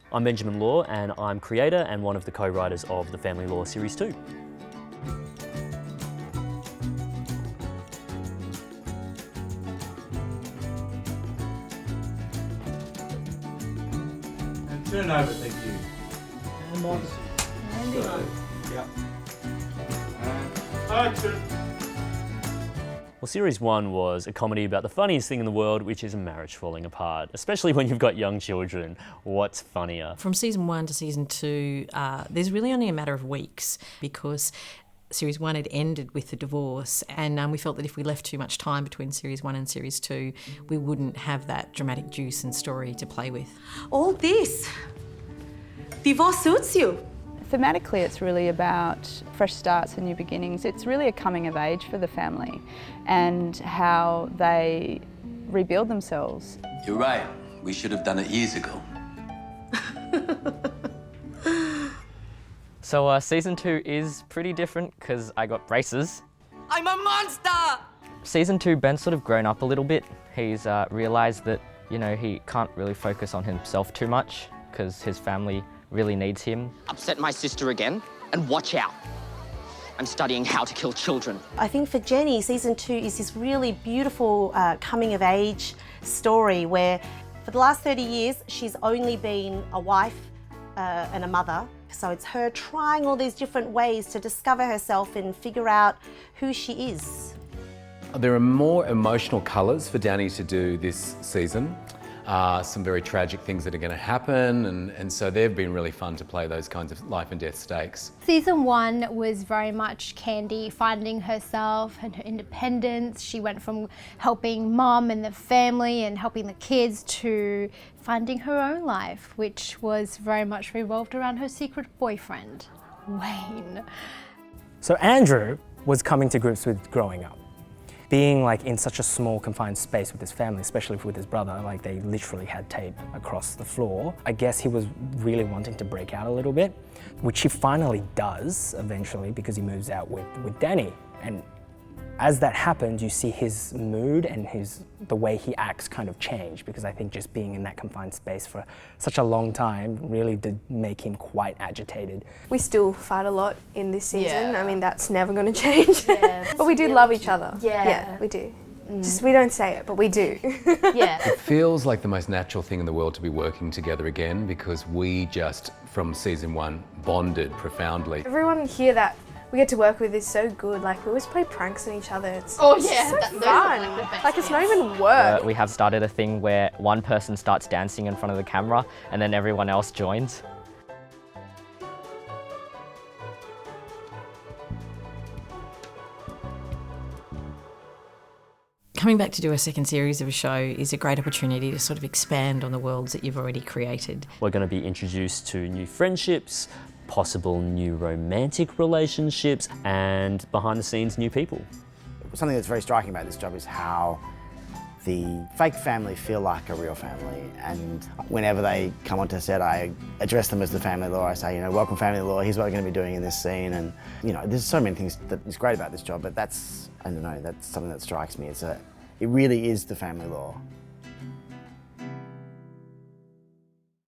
I'm Benjamin Law and I'm creator and one of the co-writers of the Family Law Series 2. And turn over, thank you. And on. Yep. And action. Well, Series 1 was a comedy about the funniest thing in the world, which is a marriage falling apart, especially when you've got young children. What's funnier? From season 1 to season 2, there's really only a matter of weeks because Series 1 had ended with the divorce, and we felt that if we left too much time between Series 1 and Series 2, we wouldn't have that dramatic juice and story to play with. All this, divorce suits you. Thematically, it's really about fresh starts and new beginnings. It's really a coming of age for the family and how they rebuild themselves. You're right. We should have done it years ago. So season 2 is pretty different because I got braces. I'm a monster! Season 2, Ben's sort of grown up a little bit. He's realised that, he can't really focus on himself too much because his family really needs him. Upset my sister again, and watch out. I'm studying how to kill children. I think for Jenny, season 2 is this really beautiful coming of age story where for the last 30 years, she's only been a wife and a mother. So it's her trying all these different ways to discover herself and figure out who she is. There are more emotional colours for Danny to do this season. Some very tragic things that are going to happen, and so they've been really fun to play those kinds of life and death stakes. Season 1 was very much Candy finding herself and her independence. She went from helping mum and the family and helping the kids to finding her own life, which was very much revolved around her secret boyfriend, Wayne. So Andrew was coming to grips with growing up. Being in such a small confined space with his family, especially with his brother, they literally had tape across the floor. I guess he was really wanting to break out a little bit, which he finally does eventually because he moves out with Danny. And as that happens, you see his mood and the way he acts kind of change, because I think just being in that confined space for such a long time really did make him quite agitated. We still fight a lot in this season. I mean, that's never going to change. But we do love each other. Yeah, we do. Just we don't say it, but we do. It feels like the most natural thing in the world to be working together again because we just, from season 1, bonded profoundly. Everyone here that we get to work with is so good. We always play pranks on each other. It's so fun. It's not even work. We have started a thing where one person starts dancing in front of the camera and then everyone else joins. Coming back to do a second series of a show is a great opportunity to sort of expand on the worlds that you've already created. We're going to be introduced to new friendships, possible new romantic relationships, and behind the scenes new people. Something that's very striking about this job is how the fake family feel like a real family, and whenever they come onto set I address them as the family law. I say, welcome family law, here's what we're going to be doing in this scene, and there's so many things that is great about this job, but that's something that strikes me. It really is the family law.